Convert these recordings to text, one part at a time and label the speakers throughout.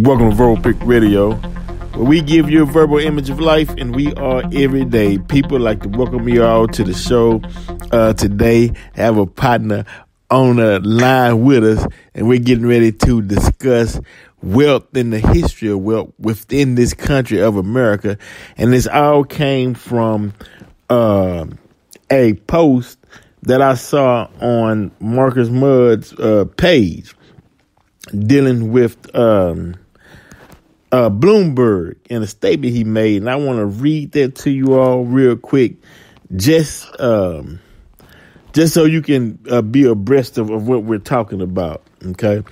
Speaker 1: Welcome to Verbal Pick Radio, where we give you a verbal image of life, and we are everyday people. Like to welcome you all to the show. Today, I have a partner on the line with us, and we're getting ready to discuss wealth and the history of wealth within this country of America. And this all came from a post that I saw on Marcus Muhd's page dealing with Bloomberg and a statement he made. And I want to read that to you all real quick, just so you can be abreast of what we're talking about. Okay.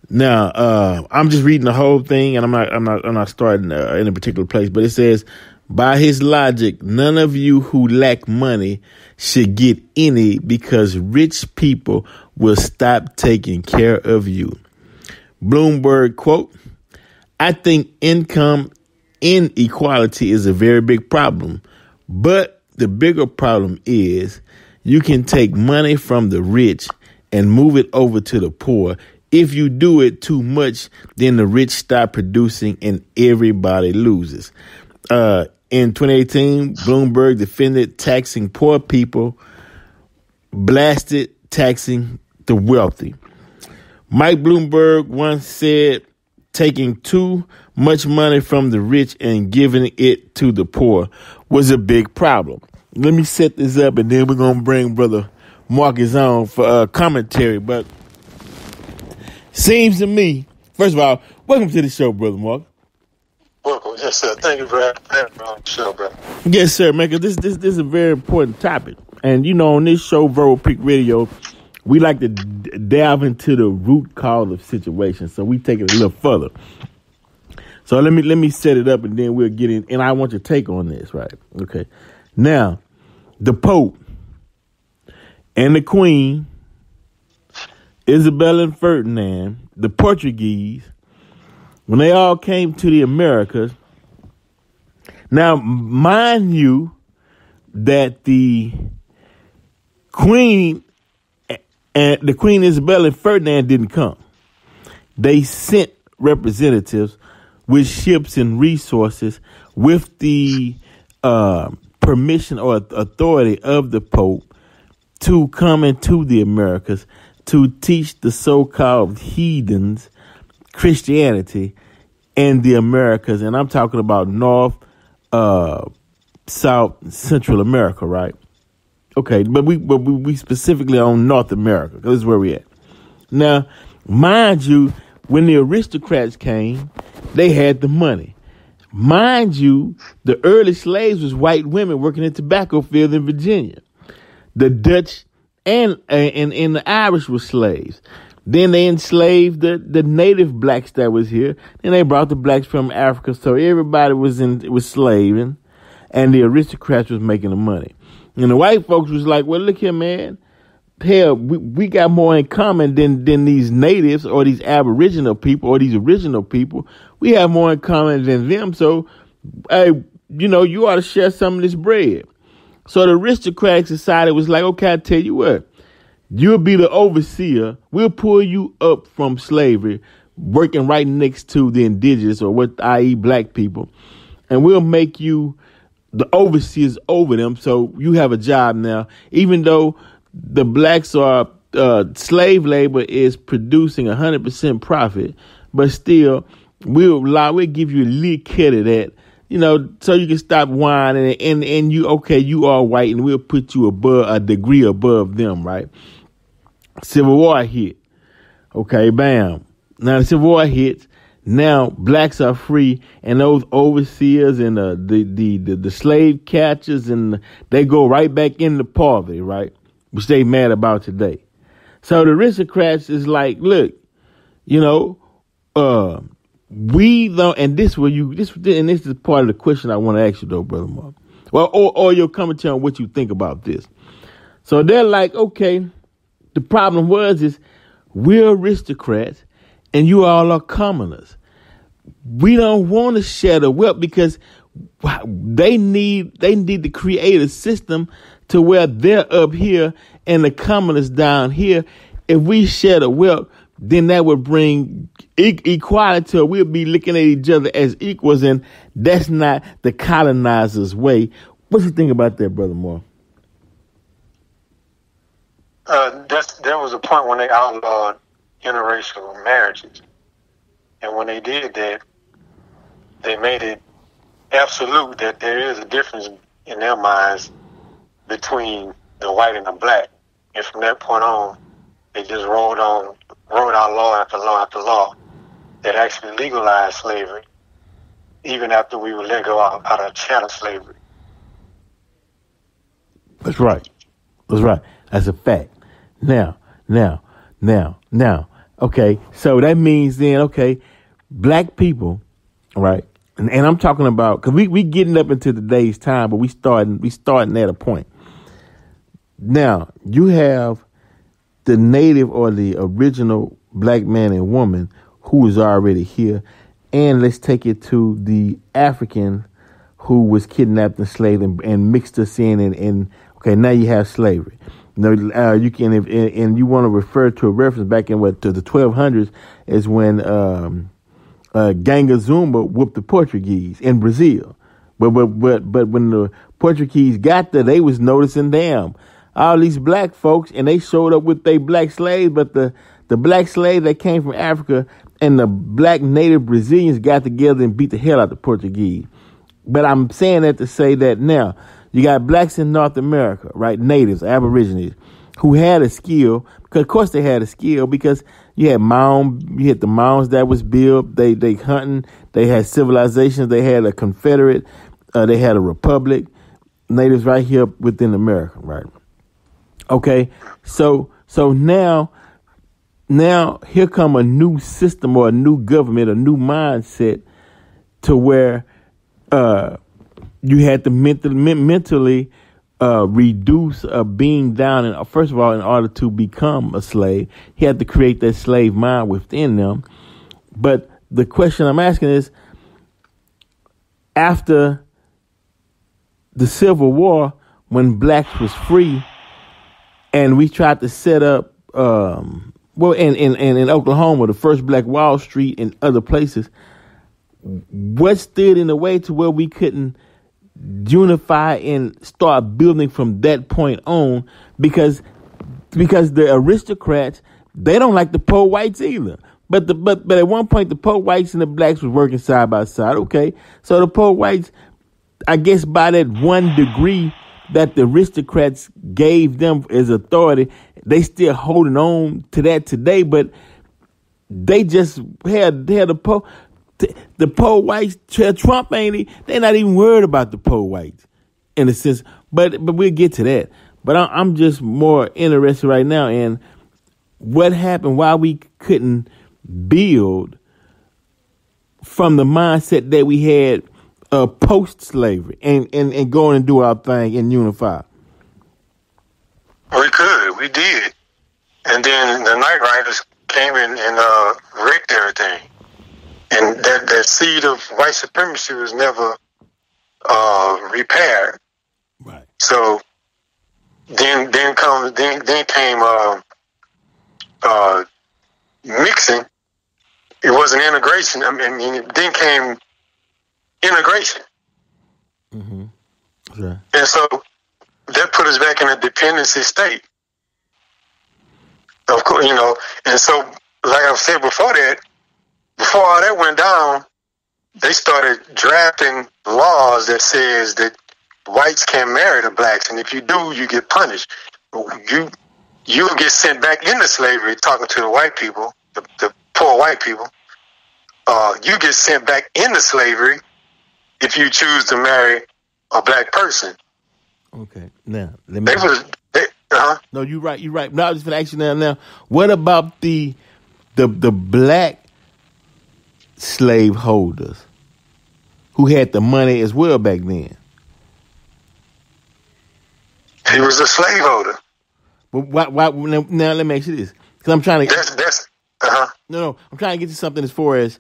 Speaker 1: Now, I'm just reading the whole thing, and I'm not starting in a particular place, but it says, by his logic, none of you who lack money should get any because rich people will stop taking care of you. Bloomberg quote, I think income inequality is a very big problem, but the bigger problem is you can take money from the rich and move it over to the poor. If you do it too much, then the rich stop producing and everybody loses. In 2018, Bloomberg defended taxing poor people, blasted taxing the wealthy. Mike Bloomberg once said taking too much money from the rich and giving it to the poor was a big problem. Let me set this up, and then we're going to bring Brother Marcus on for commentary. But seems to me, first of all, welcome to the show, Brother Marcus.
Speaker 2: Welcome. Yes, sir. Thank you for having me on the show, bro.
Speaker 1: Yes, sir, man, because this is a very important topic. And, you know, on this show, Verbal Pick Radio, we like to delve into the root cause of situations. So we take it a little further. So let me set it up, and then we'll get in. And I want your take on this, right? Okay. Now, the Pope and the Queen, Isabella and Ferdinand, the Portuguese, when they all came to the Americas. Now, mind you, that the Queen Isabella and Ferdinand didn't come. They sent representatives with ships and resources with the permission or authority of the Pope to come into the Americas to teach the so-called heathens Christianity in the Americas. And I'm talking about North, South, Central America, right? Okay, but we specifically on North America, because this is where we at. Now, mind you, when the aristocrats came, they had the money. Mind you, the early slaves was white women working in tobacco fields in Virginia. The Dutch and the Irish were slaves. Then they enslaved the native blacks that was here. Then they brought the blacks from Africa. So everybody was slaving, and the aristocrats was making the money. And the white folks was like, well, look here, man. Hell, we got more in common than these natives or these aboriginal people or these original people. We have more in common than them. So, hey, you ought to share some of this bread. So the aristocrats decided, was like, okay, I tell you what. You'll be the overseer. We'll pull you up from slavery, working right next to the indigenous, or i.e. black people. And we'll make you the overseers over them. So you have a job now, even though the blacks are slave labor is producing 100% profit, but still we'll give you a little cut of that, so you can stop whining and you are white, and we'll put you above a degree above them, right? Civil War hit. Okay, bam. Now the Civil War hits. Now blacks are free, and those overseers and the slave catchers, and they go right back into poverty, right? Which they mad about today. So the aristocrats is like, look, we don't, and this is part of the question I want to ask you though, Brother Mark. Well, or your commentary on what you think about this. So they're like, okay. The problem is we're aristocrats and you all are commoners. We don't want to share the wealth because they need to create a system to where they're up here and the commoners down here. If we share the wealth, then that would bring equality to we'll be looking at each other as equals, and that's not the colonizers' way. What you think about that, Brother Moore?
Speaker 2: There was a point when they outlawed interracial marriages. And when they did that, they made it absolute that there is a difference in their minds between the white and the black. And from that point on, they just wrote out law after law after law that actually legalized slavery, even after we were let go out of chattel slavery.
Speaker 1: That's right. That's right. That's a fact. Now. Okay, so that means then, okay, black people, right? And I'm talking about, because we getting up into today's time, but we starting at a point. Now, you have the native or the original black man and woman who is already here, and let's take it to the African who was kidnapped and enslaved and mixed us in, and okay, now you have slavery. No, you can, and you want to refer to a reference back in to the 1200s is when Ganga Zumba whooped the Portuguese in Brazil. But when the Portuguese got there, they was noticing, damn, all these black folks, and they showed up with their black slaves, but the black slave that came from Africa and the black native Brazilians got together and beat the hell out of the Portuguese. But I'm saying that to say that now, you got blacks in North America, right? Natives, aborigines, who had a skill, because of course they had a skill, because you had the mounds that was built, they hunting, they had civilizations, they had a Confederate, they had a republic, natives right here within America, right? Okay, so now here come a new system or a new government, a new mindset to where you had to mentally reduce being down. And first of all, in order to become a slave, he had to create that slave mind within them. But the question I'm asking is, after the Civil War, when blacks was free, and we tried to set up, in Oklahoma, the first Black Wall Street and other places, what stood in the way to where we couldn't unify and start building from that point on? Because the aristocrats, they don't like the poor whites either. But at one point, the poor whites and the blacks was working side by side. Okay, so the poor whites, I guess by that 1 degree that the aristocrats gave them as authority, they still holding on to that today. But they just had the poor. The poor whites, Trump ain't, they're not even worried about the poor whites in a sense, but we'll get to that. But I'm just more interested right now in what happened, why we couldn't build from the mindset that we had post-slavery and go and do our thing and unify.
Speaker 2: We did. And then the Night Riders came in and raped everything. And that seed of white supremacy was never repaired.
Speaker 1: Right. So
Speaker 2: then came mixing. It wasn't integration. I mean, then came integration.
Speaker 1: Mm-hmm. Sure.
Speaker 2: And so that put us back in a dependency state. Of course, and so like I said before all that went down, they started drafting laws that says that whites can't marry the blacks, and if you do, you get punished. You'll get sent back into slavery. Talking to the white people, the poor white people, you get sent back into slavery if you choose to marry a black person.
Speaker 1: Okay, now let me. No, you're right. No, I was just gonna ask you now. What about the black slave holders who had the money as well back then?
Speaker 2: He was a slave holder.
Speaker 1: But why now let me ask you this, because I'm trying to. No, I'm trying to get to something as far as.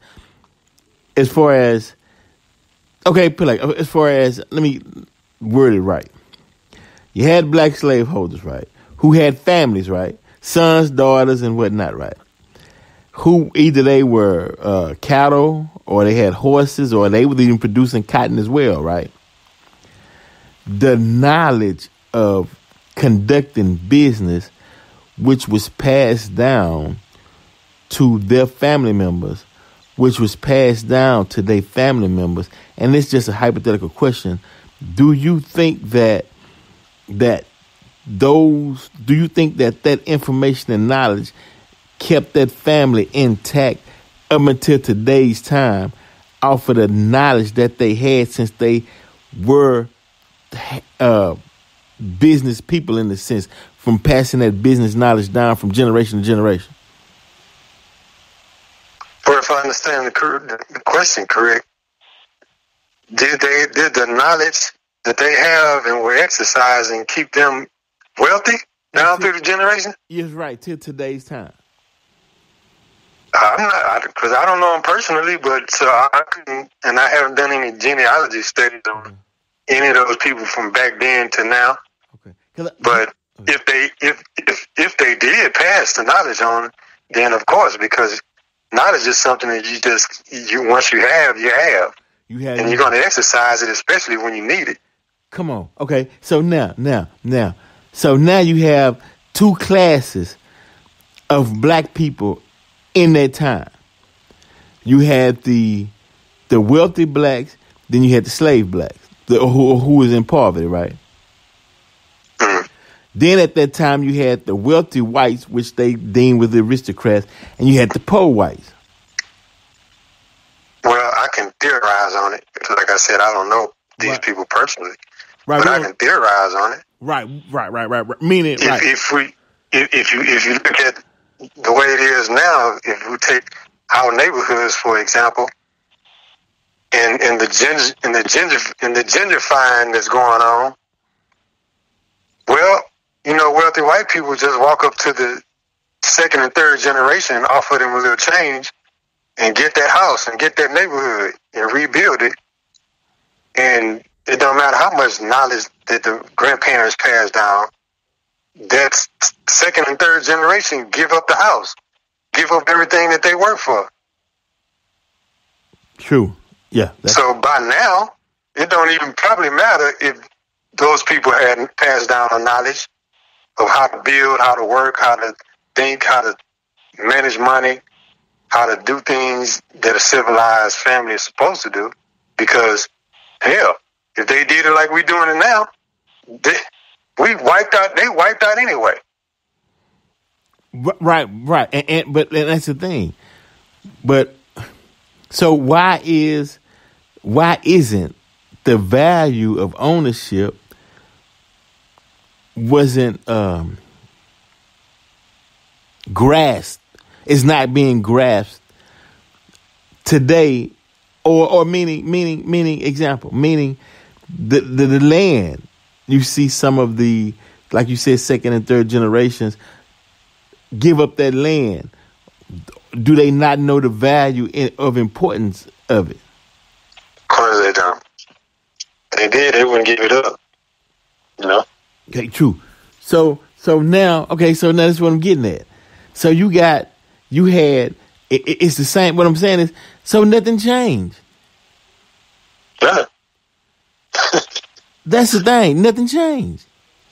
Speaker 1: Okay, as far as, let me word it right. You had black slave holders, right, who had families, right, sons, daughters, and whatnot, right. who either they were cattle or they had horses or they were even producing cotton as well, right? The knowledge of conducting business, which was passed down to their family members, which was passed down to their family members. And it's just a hypothetical question. Do you think that information and knowledge kept that family intact up until today's time off of the knowledge that they had since they were business people, in the sense, from passing that business knowledge down from generation to generation?
Speaker 2: Or if I understand the question correct, did the knowledge that they have and were exercising keep them wealthy down through the generation?
Speaker 1: Yes, right, till today's time.
Speaker 2: I'm not, because I don't know them personally, but so I couldn't, and I haven't done any genealogy studies on any of those people from back then to now. Okay. But if they did pass the knowledge on, then of course, because knowledge is something that you once you have, and you're going to exercise it, especially when you need it.
Speaker 1: Come on. Okay. So now you have two classes of black people in that time. You had the wealthy blacks, then you had the slave blacks, who was in poverty, right?
Speaker 2: Mm-hmm.
Speaker 1: Then at that time you had the wealthy whites, which they deemed were the aristocrats, and you had the poor whites.
Speaker 2: Well, I can theorize on it because, like I said, I don't know these people personally, but I can theorize on it. Right.
Speaker 1: Meaning,
Speaker 2: if you look at the way it is now, if we take our neighborhoods, for example, and the gentrifying that's going on, well, wealthy white people just walk up to the second and third generation and offer them a little change and get that house and get that neighborhood and rebuild it. And it don't matter how much knowledge that the grandparents passed down, that second and third generation give up the house, give up everything that they work for.
Speaker 1: True. Yeah.
Speaker 2: So by now, it don't even probably matter if those people hadn't passed down the knowledge of how to build, how to work, how to think, how to manage money, how to do things that a civilized family is supposed to do. Because, hell, if they did it like we're doing it now, they wiped out anyway.
Speaker 1: Right. But that's the thing. But so why isn't the value of ownership wasn't grasped? It's not being grasped today, or meaning example, meaning the land. You see some of the, like you said, second and third generations give up that land. Do they not know the value of importance of it?
Speaker 2: Of course they don't. If they did, they wouldn't give it up.
Speaker 1: Okay, true. So now that's what I'm getting at. So it's the same. What I'm saying is, so nothing changed.
Speaker 2: Yeah.
Speaker 1: That's the thing. Nothing changed.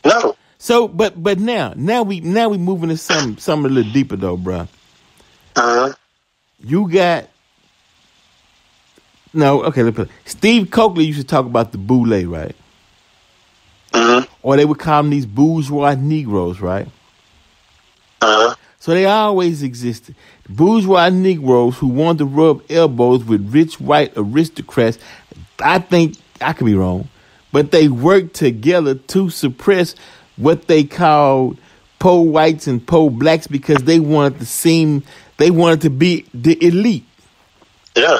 Speaker 2: No.
Speaker 1: So, but now we moving to something a little deeper though, bro. You got let's put it. Steve Coakley used to talk about the boule, right? Or they would call them these bourgeois Negroes, right? So they always existed. Bourgeois Negroes who wanted to rub elbows with rich white aristocrats. I think I could be wrong, but they worked together to suppress what they called poor whites and poor blacks because they wanted to be the elite.
Speaker 2: Yeah.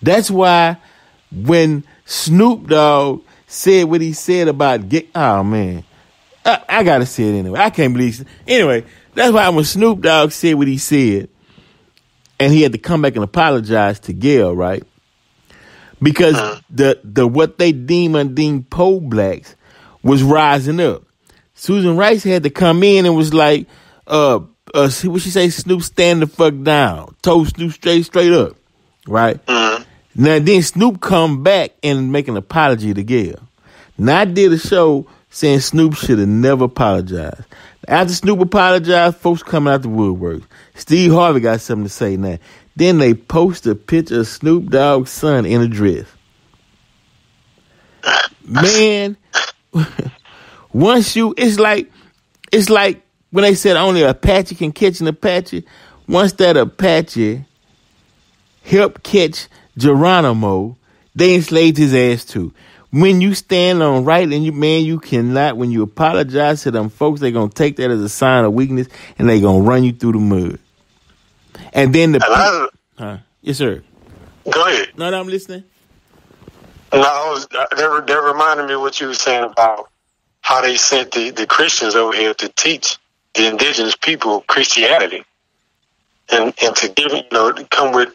Speaker 1: That's why when Snoop Dogg said what he said about I gotta say it anyway. I can't believe it. Anyway, that's why when Snoop Dogg said what he said, and he had to come back and apologize to Gayle, right? Because the what they deemed poor blacks was rising up. Susan Rice had to come in and was like, what she say? Snoop stand the fuck down. Told Snoop straight up, right?
Speaker 2: Mm-hmm.
Speaker 1: Now then Snoop come back and make an apology to Gayle. Now I did a show saying Snoop should have never apologized. After Snoop apologized, folks coming out the woodwork. Steve Harvey got something to say now. Then they post a picture of Snoop Dogg's son in a dress. Man, it's like when they said only an Apache can catch an Apache. Once that Apache helped catch Geronimo, they enslaved his ass too. When you stand on right and you cannot, when you apologize to them folks, they're going to take that as a sign of weakness and they're going to run you through the mud. And then yes, sir.
Speaker 2: Go ahead.
Speaker 1: No, I'm listening.
Speaker 2: No, that reminded me of what you were saying about how they sent the Christians over here to teach the indigenous people Christianity and to give, come with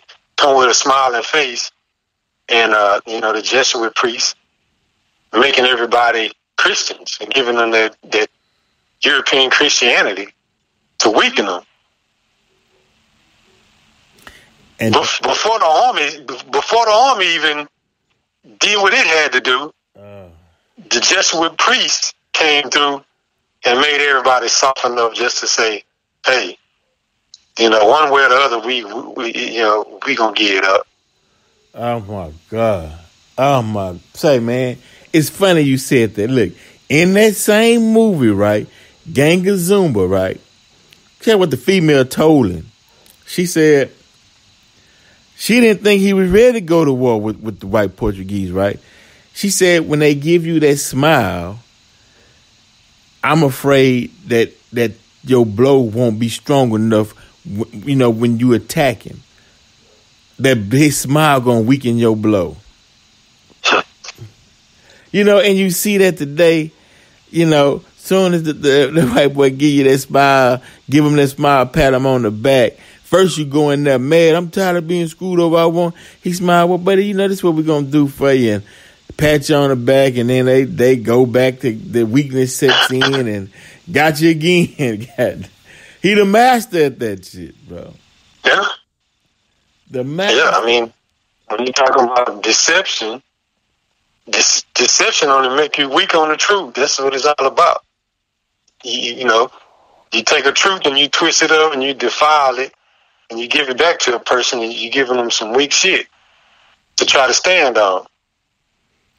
Speaker 2: a smiling face and, the Jesuit priests making everybody Christians and giving them that European Christianity to weaken them. And before the army even did what it had to do, the Jesuit priests came through and made everybody soft enough just to say, "Hey, one way or the other, we gonna get it up."
Speaker 1: Oh my God! Say, man, it's funny you said that. Look, in that same movie, right, Gang of Zumba, right. Check what the female told him. She said she didn't think he was ready to go to war with the white Portuguese, right? She said when they give you that smile, I'm afraid that your blow won't be strong enough, when you attack him. That his smile gonna weaken your blow. And you see that today, soon as the white boy give you that smile, give him that smile, pat him on the back. First you go in there mad, I'm tired of being screwed over, he smiled, well, buddy, this is what we're going to do for you, and pat you on the back, and then they go back to the weakness sets in and got you again. He the master at that shit, bro.
Speaker 2: Yeah.
Speaker 1: The master.
Speaker 2: Yeah, when you talk about deception, deception only make you weak on the truth. That's what it's all about. You take a truth and you twist it up and you defile it and you give it back to a person and you're giving them some weak shit to try to stand on.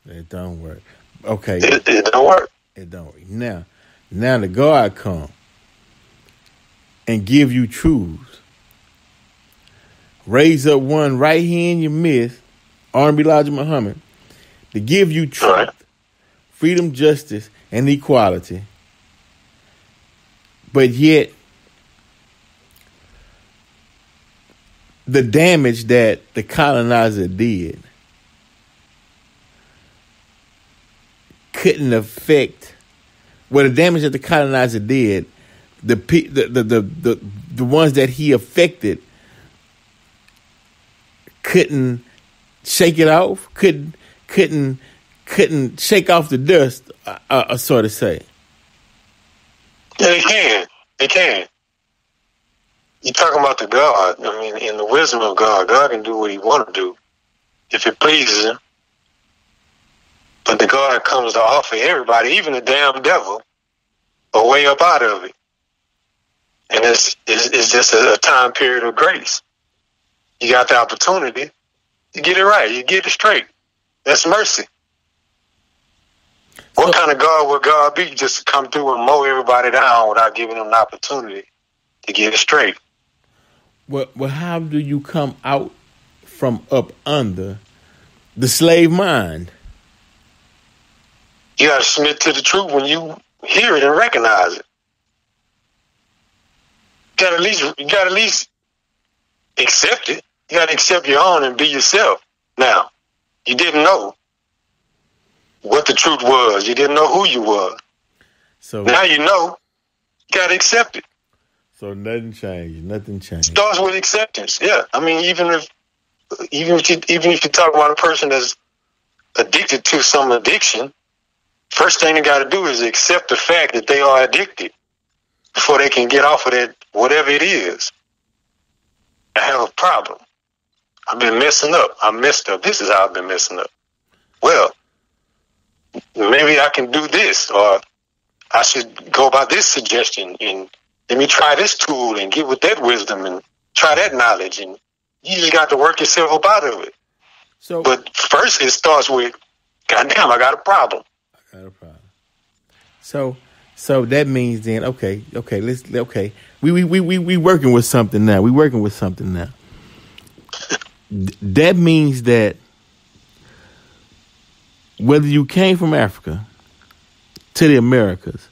Speaker 1: It don't work. Okay.
Speaker 2: It don't work.
Speaker 1: It don't work. Now the God come and give you truths. Raise up one right here in your midst, R&B Elijah Muhammad, to give you truth, right, freedom, justice, and equality. But yet, the damage that the colonizer did couldn't affect. Well, the damage that the colonizer did, the ones that he affected couldn't shake it off. Couldn't shake off the dust. Sort of say.
Speaker 2: Yeah, they can. You're talking about the God. In the wisdom of God, God can do what he want to do if it pleases him. But the God comes to offer everybody, even the damn devil, a way up out of it. And it's just a time period of grace. You got the opportunity. You get it right. You get it straight. That's mercy. What kind of God would God be just to come through and mow everybody down without giving them an opportunity to get it straight?
Speaker 1: Well, how do you come out from up under the slave mind?
Speaker 2: You got to submit to the truth when you hear it and recognize it. You got to at least accept it. You got to accept your own and be yourself. Now, you didn't know what the truth was. You didn't know who you were. So now you know. You got to accept it.
Speaker 1: So nothing changed.
Speaker 2: Starts with acceptance. Yeah, even if you talk about a person that's addicted to some addiction, first thing they got to do is accept the fact that they are addicted before they can get off of that whatever it is, I have a problem. I've been messing up. I messed up. This is how I've been messing up. Well, maybe I can do this, or I should go by this suggestion, and let me try this tool and get with that wisdom and try that knowledge. And you just got to work yourself up out of it.
Speaker 1: So,
Speaker 2: but first it starts with, goddamn, I got a problem.
Speaker 1: So that means then, okay, we working with something now. That means that whether you came from Africa to the Americas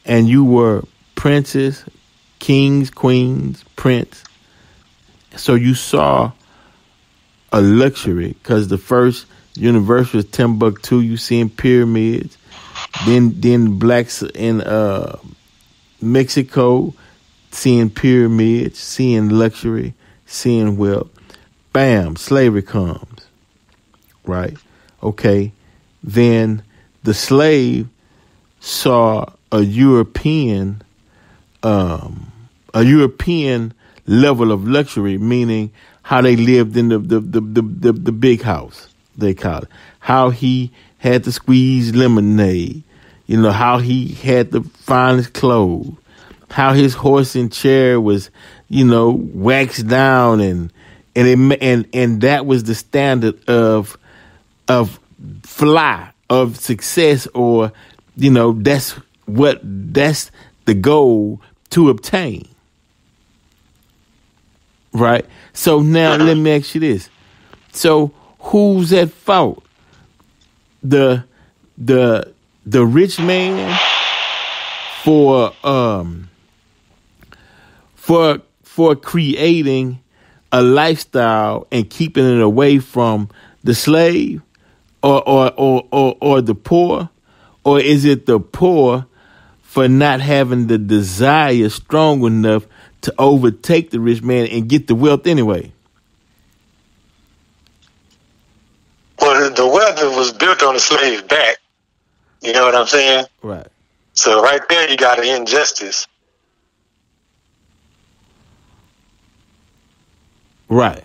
Speaker 1: and you were princes, kings, queens, prince, so you saw a luxury, because the first universe was Timbuktu. You seeing pyramids, then blacks in Mexico seeing pyramids, seeing luxury, seeing wealth. Bam, slavery comes, right? Okay, then the slave saw a European level of luxury, meaning how they lived in the big house, they call it. How he had to squeeze lemonade, how he had the finest clothes, how his horse and chair was, waxed down, and that was the standard of success, or that's the goal to obtain. Right. So now let me ask you this. So who's at fault? The rich man for creating a lifestyle and keeping it away from the slave, or the poor, or is it the poor for not having the desire strong enough to overtake the rich man and get the wealth anyway?
Speaker 2: Well, the wealth was built on the slave's back. You know what I'm saying?
Speaker 1: Right.
Speaker 2: So right there, you got an injustice.
Speaker 1: Right.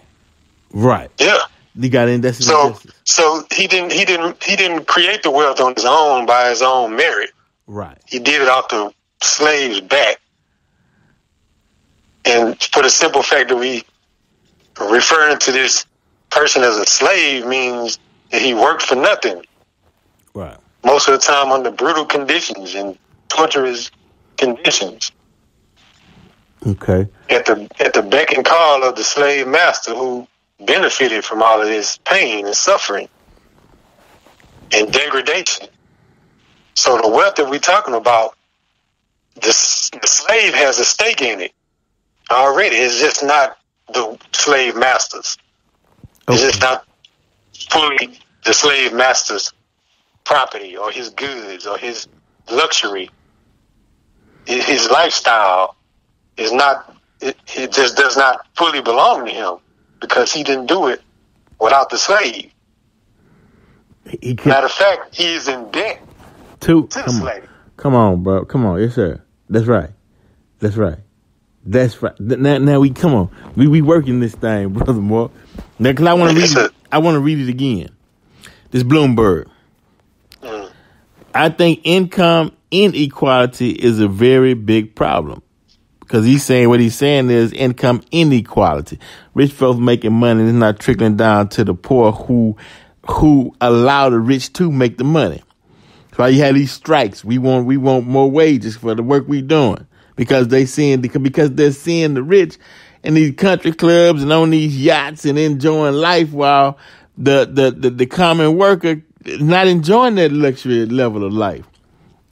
Speaker 2: Yeah.
Speaker 1: You got injustice.
Speaker 2: So he didn't create the wealth on his own by his own merit.
Speaker 1: Right.
Speaker 2: He did it off the slave's back. And for the simple fact that we referring to this person as a slave means that he worked for nothing.
Speaker 1: Right.
Speaker 2: Most of the time under brutal conditions and torturous conditions.
Speaker 1: Okay.
Speaker 2: At the beck and call of the slave master, who benefited from all of this pain and suffering and degradation. So the wealth that we're talking about, the slave has a stake in it already. It's just not the slave masters. Okay. It's just not fully the slave master's property or his goods or his luxury. His lifestyle is not, it just does not fully belong to him because he didn't do it without the slave. Matter of fact, he is in debt to the slave.
Speaker 1: Come on, bro. Come on. Yes, sir. That's right. Now we come on. We working this thing, brother Moore. Now, cause I want to read it. I want to read it again. This Bloomberg. I think income inequality is a very big problem. Because what he's saying is income inequality. Rich folks making money and it's not trickling down to the poor who allow the rich to make the money. That's why you have these strikes. We want more wages for the work we doing. Because they're seeing the rich in these country clubs and on these yachts and enjoying life, while the common worker is not enjoying that luxury level of life.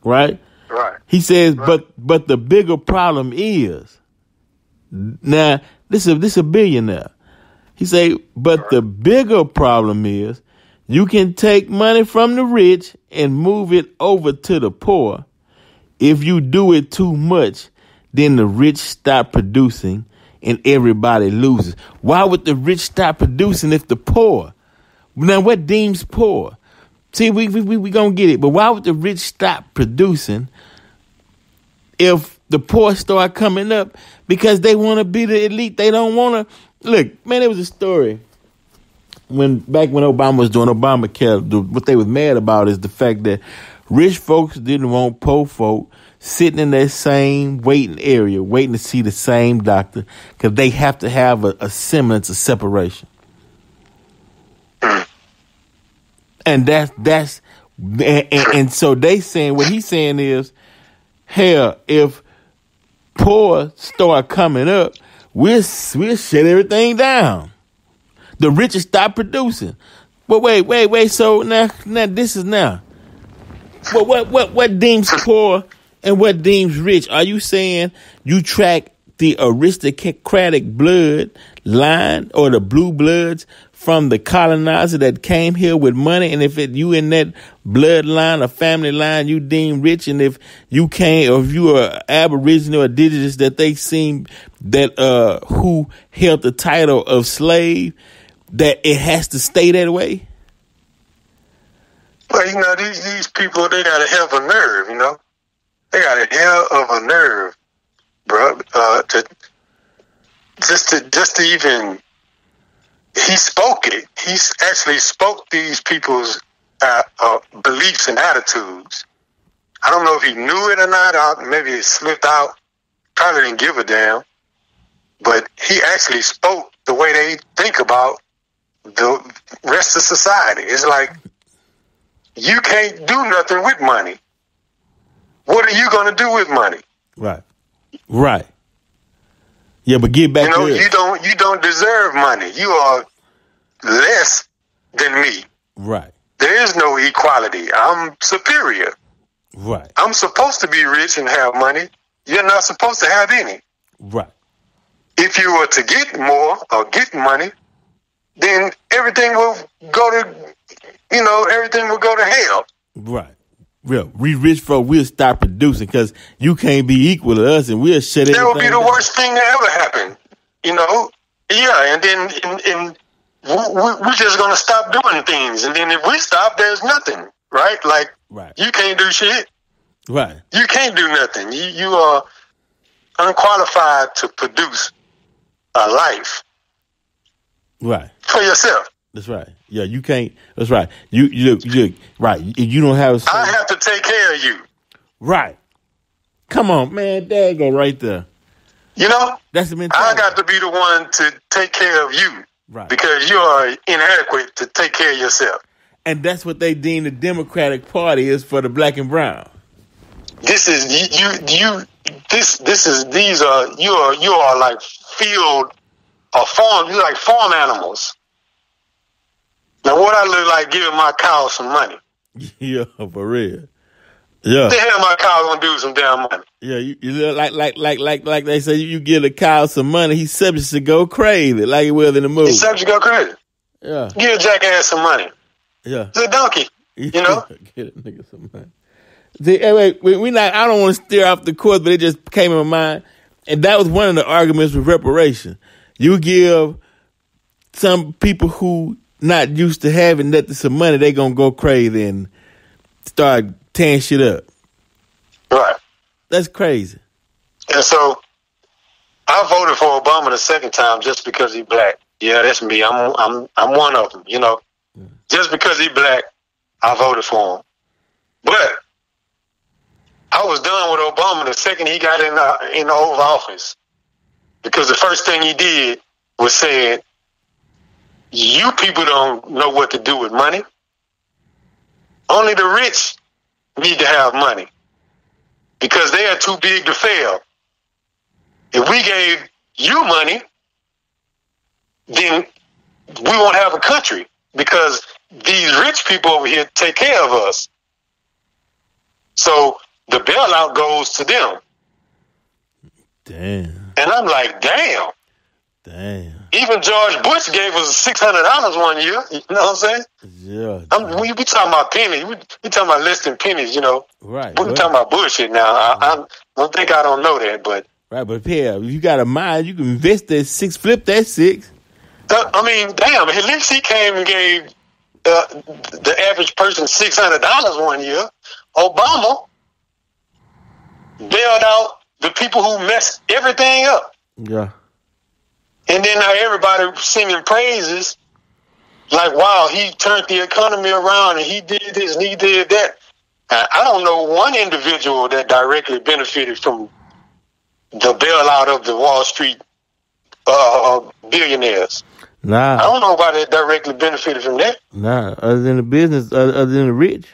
Speaker 1: Right?
Speaker 2: Right.
Speaker 1: He says, right. But the bigger problem is, now this is a billionaire. He say, but right. The bigger problem is you can take money from the rich and move it over to the poor. If you do it too much, then the rich stop producing and everybody loses. Why would the rich stop producing if the poor? Now, what deems poor? See, we gonna get it, but why would the rich stop producing if the poor start coming up because they want to be the elite. They don't want to. Look, man, there was a story back when Obama was doing Obamacare. What they was mad about is the fact that rich folks didn't want poor folk sitting in that same waiting area, waiting to see the same doctor, because they have to have a semblance of separation. And and so they saying, what he's saying is, hell, if poor start coming up, we'll shut everything down. The rich will stop producing. But wait. So now this is now. What deems poor and what deems rich? Are you saying you track the aristocratic blood line or the blue bloods from the colonizer that came here with money, and if you in that bloodline or family line, you deem rich, and if you can't, or if you are Aboriginal or indigenous, that they seem that who held the title of slave, that it has to stay that way?
Speaker 2: Well, these people, they got a hell of a nerve, They got a hell of a nerve, bro, to even... He spoke it. He actually spoke these people's beliefs and attitudes. I don't know if he knew it or not. Maybe it slipped out. Probably didn't give a damn. But he actually spoke the way they think about the rest of society. It's like, you can't do nothing with money. What are you going to do with money?
Speaker 1: Right. Yeah, but get back to it.
Speaker 2: You don't deserve money. You are less than me.
Speaker 1: Right.
Speaker 2: There is no equality. I'm superior.
Speaker 1: Right.
Speaker 2: I'm supposed to be rich and have money. You're not supposed to have any.
Speaker 1: Right.
Speaker 2: If you were to get more or get money, then everything will go to, everything will go to hell.
Speaker 1: Right. Real, we rich folk, we'll stop producing because you can't be equal to us, and we'll shut everything down.
Speaker 2: That would be the worst thing that ever happened, Yeah, and then we're just gonna stop doing things, and then if we stop, there's nothing, right? Like,
Speaker 1: right.
Speaker 2: You can't do shit.
Speaker 1: Right.
Speaker 2: You can't do nothing. You are unqualified to produce a life.
Speaker 1: Right.
Speaker 2: For yourself.
Speaker 1: That's right. Yeah, you can't. That's right. You right. You don't have.
Speaker 2: I have to take care of you.
Speaker 1: Right. Come on, man. There you go, right there.
Speaker 2: That's the mentality. I got to be the one to take care of you.
Speaker 1: Right.
Speaker 2: Because you are inadequate to take care of yourself.
Speaker 1: And that's what they deem the Democratic Party is for the black and brown.
Speaker 2: This is you. You are like field or farm. You're like farm animals. Now, what I look like giving my cow some money?
Speaker 1: Yeah, for real. Yeah.
Speaker 2: What the hell my cow gonna do with some damn money?
Speaker 1: Yeah, you look like they say you give a cow some money, he's subject to go crazy, like he will in the movie.
Speaker 2: He's subject to go crazy.
Speaker 1: Yeah.
Speaker 2: Give a jackass some money.
Speaker 1: Yeah.
Speaker 2: It's a donkey.
Speaker 1: Get a nigga some money. See, hey, wait, I don't want to steer off the course, but it just came in my mind, and that was one of the arguments with reparation. You give some people who not used to having nothing some money, they gonna go crazy and start tearing shit up.
Speaker 2: Right.
Speaker 1: That's crazy.
Speaker 2: And so I voted for Obama the second time just because he's black. Yeah, that's me. I'm one of them, Just because he's black, I voted for him. But I was done with Obama the second he got in the Oval Office. Because the first thing he did was said, you people don't know what to do with money. Only the rich need to have money because they are too big to fail. If we gave you money, then we won't have a country because these rich people over here take care of us. So the bailout goes to them.
Speaker 1: Damn.
Speaker 2: And I'm like, damn.
Speaker 1: Damn.
Speaker 2: Even George Bush gave us $600 one year. You know what I'm saying?
Speaker 1: Yeah.
Speaker 2: We talking about pennies. We talking about less than pennies,
Speaker 1: Right.
Speaker 2: We talking about bullshit now. I don't think I don't know that, but.
Speaker 1: Right, but yeah, if you got a mind, you can invest that $6, flip that $6.
Speaker 2: I mean, damn, at least he came and gave the average person $600 one year. Obama bailed out the people who messed everything up.
Speaker 1: Yeah.
Speaker 2: And then now everybody singing praises, like, wow, he turned the economy around and he did this and he did that. I don't know one individual that directly benefited from the bailout of the Wall Street billionaires.
Speaker 1: Nah.
Speaker 2: I don't know nobody that directly benefited from that.
Speaker 1: Nah, other than the business, other than the rich.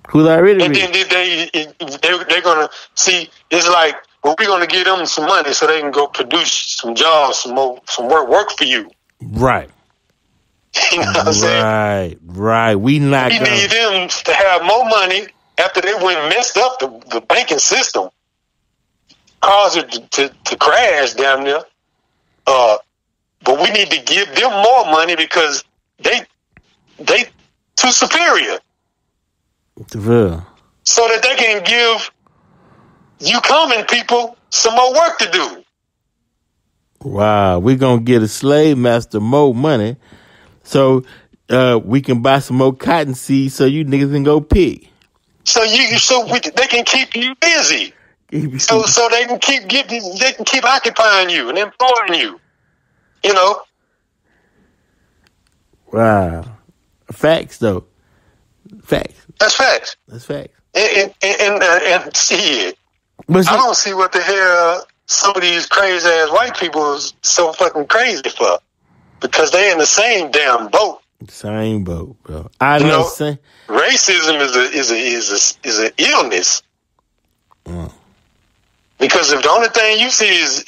Speaker 1: Who's already
Speaker 2: and
Speaker 1: rich?
Speaker 2: And then they're going to see, it's like, well, we're going to give them some money so they can go produce some jobs, some work for you.
Speaker 1: Right.
Speaker 2: You know what I'm saying?
Speaker 1: Right. We
Speaker 2: need them to have more money after they went and messed up the banking system, caused it to crash down there. But we need to give them more money because they too superior.
Speaker 1: Real.
Speaker 2: So that they can give you common people some more work to do.
Speaker 1: Wow, we're gonna get a slave master more money, so we can buy some more cotton seeds, so you niggas can go pick.
Speaker 2: They can keep you busy. So they can keep occupying you and employing you. You know.
Speaker 1: Wow, facts though. Facts.
Speaker 2: That's facts.
Speaker 1: That's facts.
Speaker 2: And see it. I don't see what the hell some of these crazy ass white people is so fucking crazy for, because they in the same damn boat.
Speaker 1: Same boat, bro. I know.
Speaker 2: Racism is an illness. Because if the only thing you see is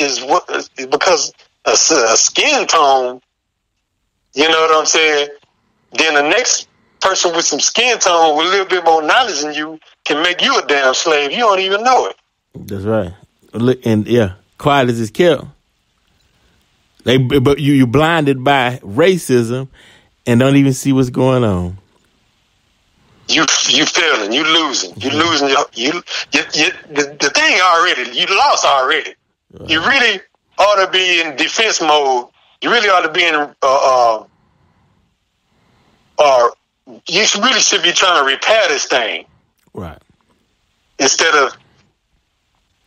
Speaker 2: because a skin tone, you know what I'm saying? Then the next person with some skin tone with a little bit more knowledge than you can make you a damn slave. You don't even know it.
Speaker 1: That's right. And yeah, quiet as it's kept. But you're blinded by racism and don't even see what's going on.
Speaker 2: You failing. You losing. You losing. The thing already. You lost already. Right. You really ought to be in defense mode. You really ought to be in you really should be trying to repair this thing.
Speaker 1: Right.
Speaker 2: Instead of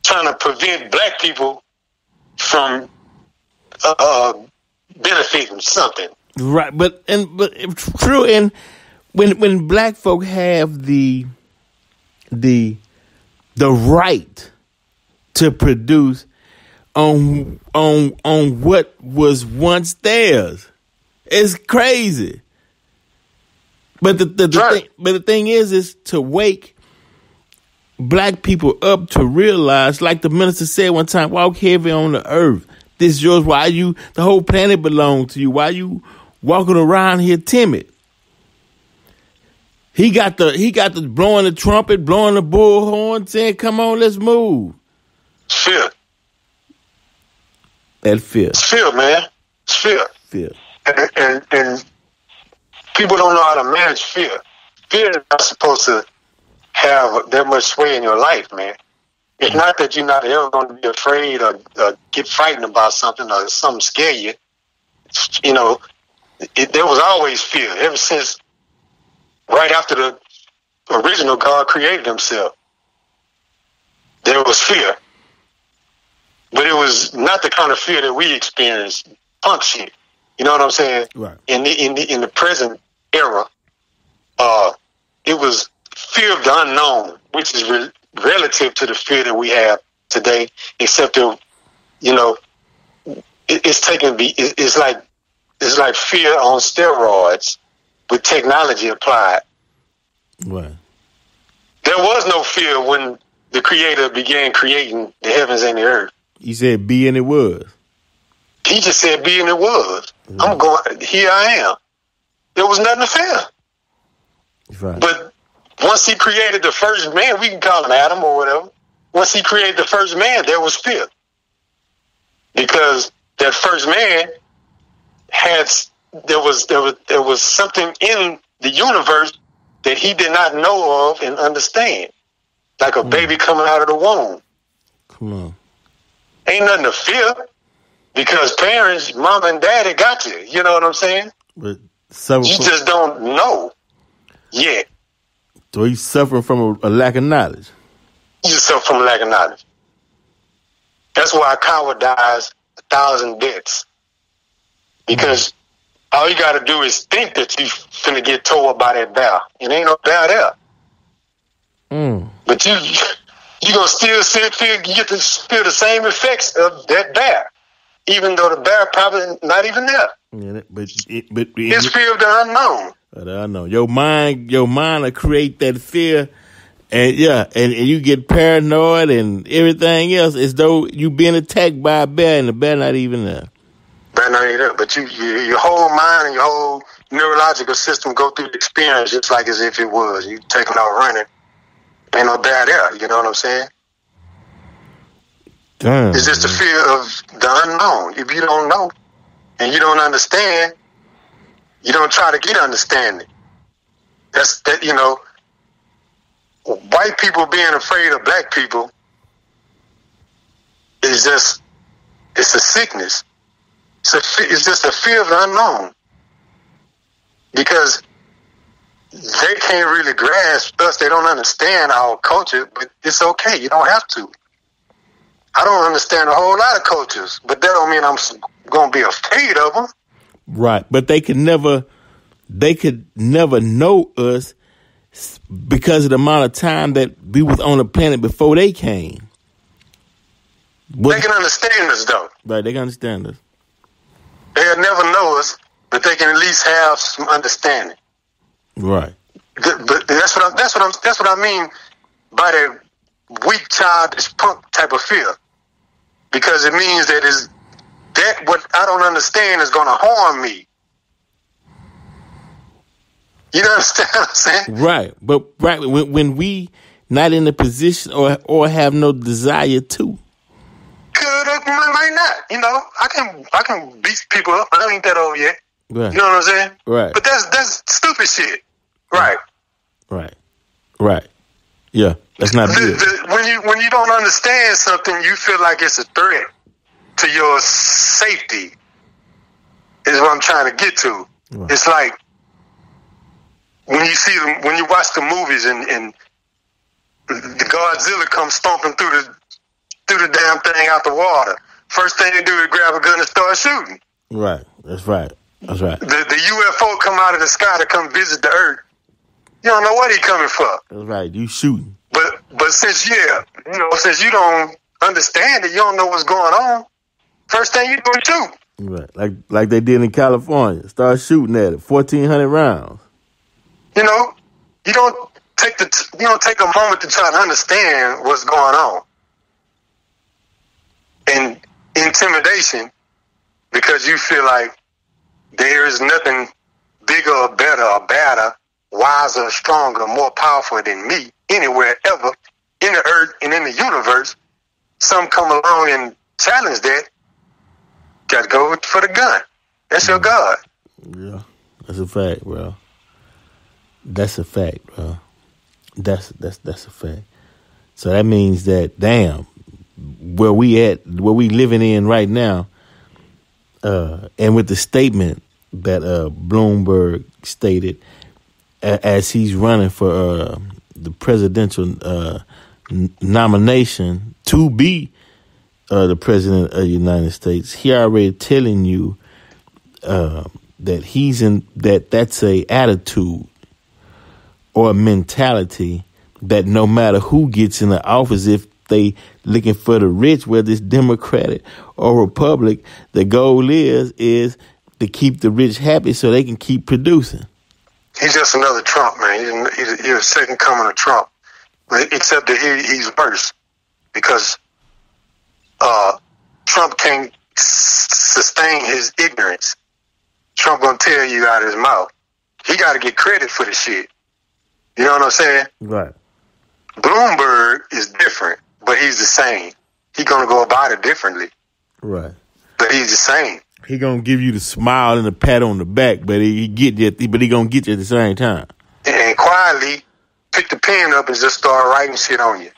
Speaker 2: trying to prevent black people from benefiting something.
Speaker 1: Right, but true. And when black folk have the right to produce on what was once theirs, it's crazy. But the thing is to wake black people up to realize, like the minister said one time, walk heavy on the earth. This is yours. The whole planet belongs to you. Why you walking around here timid? He got the blowing the trumpet, blowing the bullhorn, saying, "Come on, let's move."
Speaker 2: Fear.
Speaker 1: That fear.
Speaker 2: It's fear, man. It's fear.
Speaker 1: Fear.
Speaker 2: And people don't know how to manage fear. Fear is not supposed to have that much sway in your life, man. It's not that you're not ever going to be afraid or get frightened about something or something scare you. You know, there was always fear ever since right after the original God created himself. There was fear. But it was not the kind of fear that we experience, punk shit. You know what I'm saying?
Speaker 1: Right.
Speaker 2: In the present era, it was fear of the unknown, which is relative to the fear that we have today. Except that, you know, it's like fear on steroids with technology applied.
Speaker 1: Right.
Speaker 2: There was no fear when the Creator began creating the heavens and the earth.
Speaker 1: He said, "Be," and it was.
Speaker 2: He just said, "Be," and it was.
Speaker 1: Mm-hmm.
Speaker 2: I'm going. Here I am. There was nothing to fear.
Speaker 1: Right.
Speaker 2: But once he created the first man, we can call him Adam or whatever. Once he created the first man, there was fear, because that first man there was something in the universe that he did not know of and understand, like a baby coming out of the womb.
Speaker 1: Come on.
Speaker 2: Ain't nothing to fear, because parents, mom and daddy got you. You know what I'm saying?
Speaker 1: But
Speaker 2: you just don't know yet.
Speaker 1: So he's suffering from a lack of knowledge.
Speaker 2: You suffer from a lack of knowledge. That's why a coward dies 1,000 deaths. Because all you got to do is think that you finna get towed by that bear. It ain't no bear there. But you gonna still get to feel the same effects of that bear, even though the bear probably not even there.
Speaker 1: Yeah, but
Speaker 2: it's fear of the unknown.
Speaker 1: I know your mind will create that fear, and you get paranoid and everything else as though you being attacked by a bear and the bear not even there.
Speaker 2: Bear not even there, but your whole mind and your whole neurological system go through the experience just like as if it was. You taking out running, ain't no bear there. You know what I'm saying?
Speaker 1: Damn.
Speaker 2: It's just the fear of the unknown. If you don't know and you don't understand, you don't try to get understanding. That's that. White people being afraid of black people is it's a sickness. It's just a fear of the unknown, because they can't really grasp us. They don't understand our culture, but it's okay. You don't have to. I don't understand a whole lot of cultures, but that don't mean I'm going to be afraid of them.
Speaker 1: Right, but they could never know us because of the amount of time that we was on the planet before they came.
Speaker 2: They can understand us, though.
Speaker 1: Right, they can understand us.
Speaker 2: They'll never know us, but they can at least have some understanding.
Speaker 1: Right.
Speaker 2: But that's what I mean by that weak, childish, punk type of fear, because it means that what I don't understand is going to harm me. You understand what I'm saying?
Speaker 1: Right, but when we not in a position or have no desire to.
Speaker 2: Might not. I can beat people up. I ain't that old yet.
Speaker 1: Right.
Speaker 2: You know what I'm saying?
Speaker 1: Right.
Speaker 2: But that's stupid shit. Right.
Speaker 1: Right. Yeah, that's not good.
Speaker 2: When you don't understand something, you feel like it's a threat to your safety. Is what I'm trying to get to. Right. It's like when you watch the movies and the Godzilla comes stomping through the damn thing out the water. First thing they do is grab a gun and start shooting.
Speaker 1: Right. That's right.
Speaker 2: The UFO come out of the sky to come visit the Earth. You don't know what he coming for.
Speaker 1: That's right. You shooting.
Speaker 2: But since you don't understand it, you don't know what's going on. First thing you do is shoot.
Speaker 1: Right. Like they did in California. Start shooting at it. 1,400 rounds.
Speaker 2: You don't take a moment to try to understand what's going on. And intimidation, because you feel like there is nothing bigger or better or badder, wiser, stronger, more powerful than me anywhere ever in the earth and in the universe. Some come along and challenge that. Got to go for the gun. That's your God.
Speaker 1: Yeah, that's a fact, bro. That's a fact, bro. That's a fact. So that means that, damn, where we living in right now, and with the statement that Bloomberg stated as he's running for the presidential nomination to be the president of the United States, he already telling you that that's a attitude or a mentality that no matter who gets in the office, if they looking for the rich, whether it's Democratic or Republic, the goal is to keep the rich happy so they can keep producing.
Speaker 2: He's just another Trump, man. He's a second coming of Trump, except that he's worse because Trump can't sustain his ignorance. Trump gonna tell you out of his mouth. He got to get credit for the shit. You know what I'm saying?
Speaker 1: Right.
Speaker 2: Bloomberg is different, but he's the same. He's gonna go about it differently.
Speaker 1: Right.
Speaker 2: But he's the same.
Speaker 1: He gonna give you the smile and the pat on the back, but he gonna get you at the same time.
Speaker 2: And quietly pick the pen up and just start writing shit on you.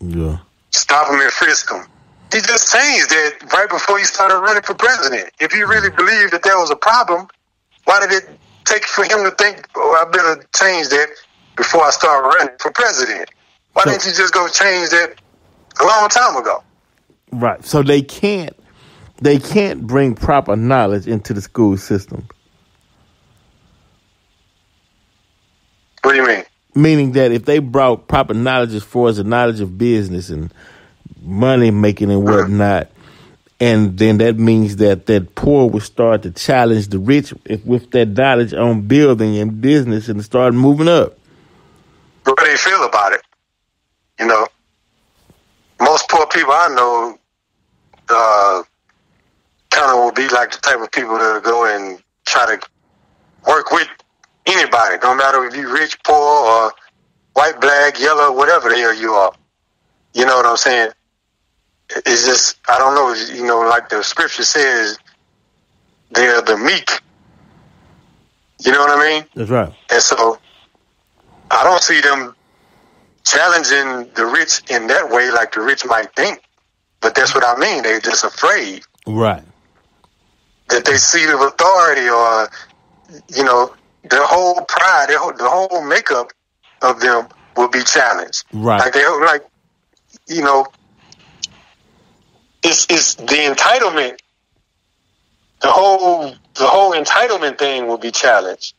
Speaker 1: Yeah.
Speaker 2: Stop him and frisk him. He just changed that right before he started running for president. If he really believed that there was a problem, why did it take for him to think, I better change that before I start running for president? Why didn't you just go change that a long time ago?
Speaker 1: Right. So they can't bring proper knowledge into the school system.
Speaker 2: What do you mean?
Speaker 1: Meaning that if they brought proper knowledge as far as the knowledge of business and money making and whatnot, and then that means that poor would start to challenge the rich with that knowledge on building and business and start moving up.
Speaker 2: What do you feel about it? You know, most poor people I know kind of will be like the type of people that go and try to work with anybody, no matter if you're rich, poor, or white, black, yellow, whatever the hell you are. You know what I'm saying? It's just, I don't know, you know, like the scripture says, they're the meek. You know what I mean?
Speaker 1: That's right.
Speaker 2: And so I don't see them challenging the rich in that way like the rich might think. But that's what I mean. They're just afraid.
Speaker 1: Right.
Speaker 2: That their seat of authority or, you know, their whole pride, the whole makeup of them will be challenged.
Speaker 1: Right.
Speaker 2: Like, you know, it's the entitlement. The whole entitlement thing will be challenged.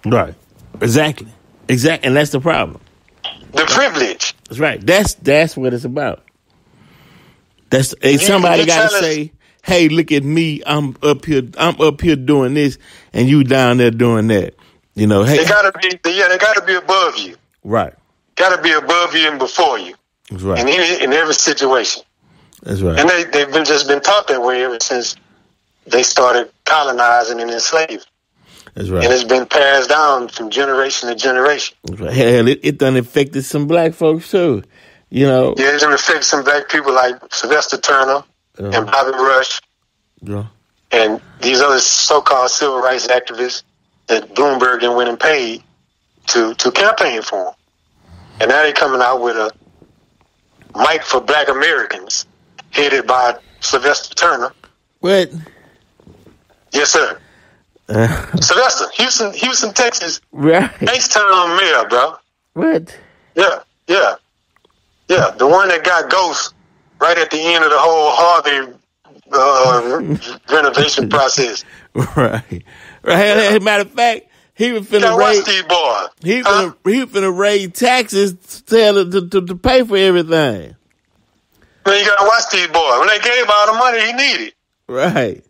Speaker 1: Right. Exactly. And that's the problem.
Speaker 2: The privilege.
Speaker 1: That's right. That's what it's about. Somebody got to say, "Hey, look at me. I'm up here doing this, and you down there doing that." You know, hey,
Speaker 2: they gotta be above you.
Speaker 1: Right.
Speaker 2: Gotta be above you and before you.
Speaker 1: That's right.
Speaker 2: In every situation.
Speaker 1: That's right.
Speaker 2: And they've been taught that way ever since they started colonizing and enslaving.
Speaker 1: That's right.
Speaker 2: And it's been passed down from generation to generation.
Speaker 1: That's right. Hell, it done affected some black folks too. You know.
Speaker 2: Yeah, it done affected some black people like Sylvester Turner and Bobby Rush.
Speaker 1: Yeah.
Speaker 2: And these other so-called civil rights activists that Bloomberg then went and paid to campaign for them. And now they're coming out with a Mic for Black Americans, headed by Sylvester Turner.
Speaker 1: What?
Speaker 2: Yes, sir. Sylvester, Houston, Texas.
Speaker 1: Right.
Speaker 2: H-Town mayor, bro.
Speaker 1: What?
Speaker 2: Yeah. The one that got Ghost right at the end of the whole Harvey renovation process.
Speaker 1: Right. As a matter of fact, he was finna raise. He was finna raise taxes to pay for everything.
Speaker 2: Man, you gotta watch these boys. When they gave him all the money he needed.
Speaker 1: Right.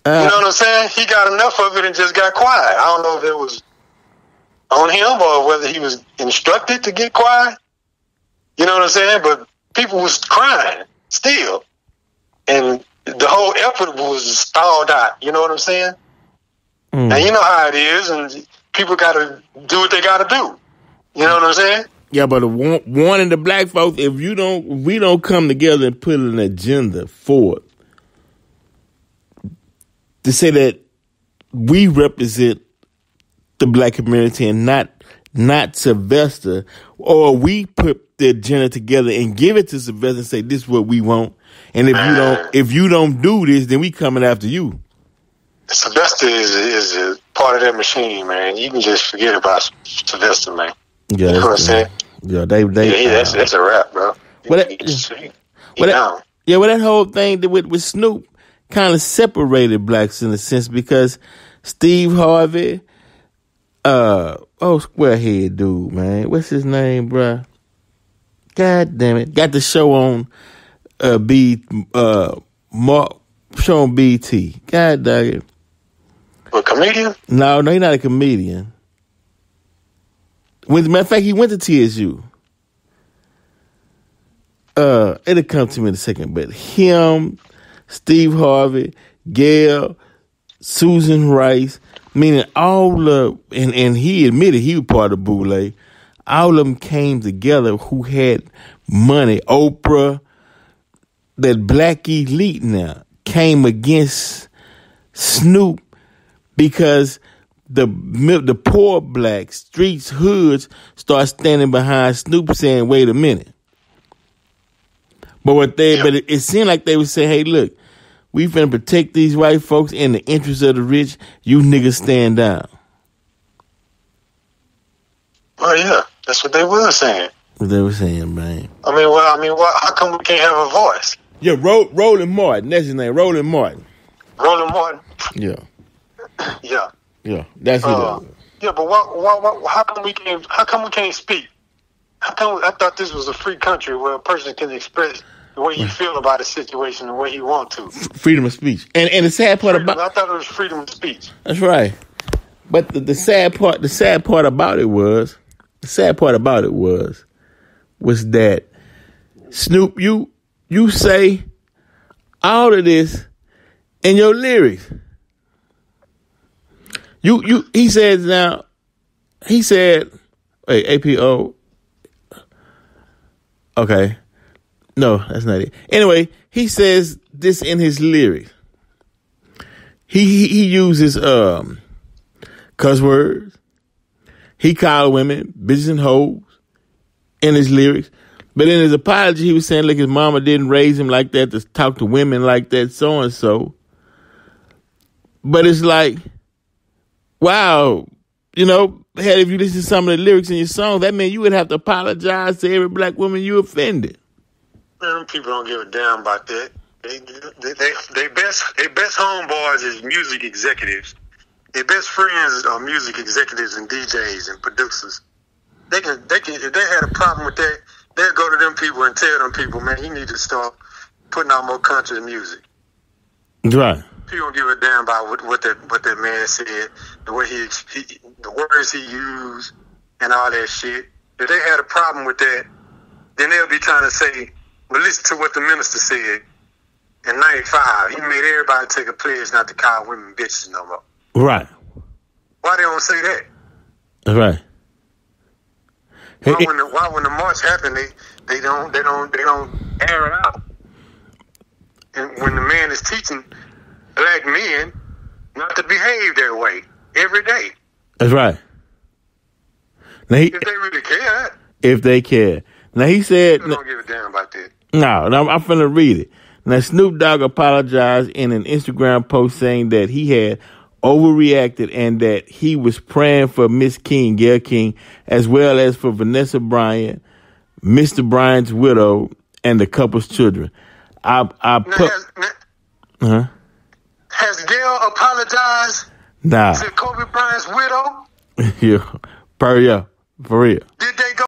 Speaker 2: You know what I'm saying? He got enough of it and just got quiet. I don't know if it was on him or whether he was instructed to get quiet. You know what I'm saying? But people was crying still. And the whole effort was stalled out. You know what I'm saying? Now, you know how it is, and people got to do what they got to do. You know what I'm saying?
Speaker 1: Yeah, but warning the black folks, if we don't come together and put an agenda forward to say that we represent the black community and not Sylvester, or we put the agenda together and give it to Sylvester and say this is what we want, and if you don't do this, then we coming after you.
Speaker 2: Sylvester is a part of that machine, man. You can just forget about Sylvester, man.
Speaker 1: Yeah,
Speaker 2: you know what I'm saying?
Speaker 1: Yeah,
Speaker 2: that's a wrap, bro.
Speaker 1: That whole thing with Snoop kind of separated blacks in a sense because Steve Harvey, squarehead dude, man, what's his name, bruh? God damn it, got the show on show on BT. God dang it.
Speaker 2: A comedian?
Speaker 1: No, he's not a comedian. As a matter of fact, he went to TSU. It'll come to me in a second, but him, Steve Harvey, Gail, Susan Rice, meaning all of, and he admitted he was part of Boule. All of them came together who had money. Oprah, that black elite now, came against Snoop because the poor blacks, streets, hoods, start standing behind Snoop saying, wait a minute. But it seemed like they would say, hey, look, we finna protect these white folks in the interest of the rich. You niggas stand down.
Speaker 2: Oh, yeah. That's what they were saying.
Speaker 1: What they were saying, man.
Speaker 2: How come we can't have a voice?
Speaker 1: Yeah, Roland Martin. That's his name, Roland Martin.
Speaker 2: Roland Martin.
Speaker 1: Yeah.
Speaker 2: Yeah.
Speaker 1: Yeah. That's who.
Speaker 2: Yeah, but how come we can't speak? How come I thought this was a free country where a person can express the way he feel about a situation the way he want to.
Speaker 1: Freedom of speech. And the sad part
Speaker 2: I
Speaker 1: about
Speaker 2: thought it was freedom of speech.
Speaker 1: That's right. But the sad part about it was that Snoop, you say all of this in your lyrics. He said, wait, APO. Okay. No, that's not it. Anyway, he says this in his lyrics. He uses cuss words. He called women bitches and hoes in his lyrics. But in his apology, he was saying, like, his mama didn't raise him like that, to talk to women like that, so and so. But it's like, wow, hell, if you listen to some of the lyrics in your song, that means you would have to apologize to every black woman you offended.
Speaker 2: Man, people don't give a damn about that. They best homeboys is music executives. Their best friends are music executives and DJs and producers. They can if they had a problem with that, they'll go to them people and tell them people, man, you need to start putting out more country music.
Speaker 1: Right.
Speaker 2: People don't give a damn about what that man said, the way the words he used, and all that shit. If they had a problem with that, then they'll be trying to say, well, listen to what the minister said in '95. He made everybody take a pledge not to call women bitches no more.
Speaker 1: Right.
Speaker 2: Why they don't say that?
Speaker 1: That's right.
Speaker 2: Why when the march happened, they don't air it out. And when the man is teaching black men not to behave that way every day.
Speaker 1: That's right. Now
Speaker 2: if they really care.
Speaker 1: If they care. Now he said,
Speaker 2: they don't give a damn about that.
Speaker 1: No, I'm finna read it. Now Snoop Dogg apologized in an Instagram post saying that he had overreacted and that he was praying for Miss King, Gayle King, as well as for Vanessa Bryant, Mr. Bryant's widow, and the couple's children. Has Gayle apologized to Kobe Bryant's widow?
Speaker 2: For real.
Speaker 1: Did they go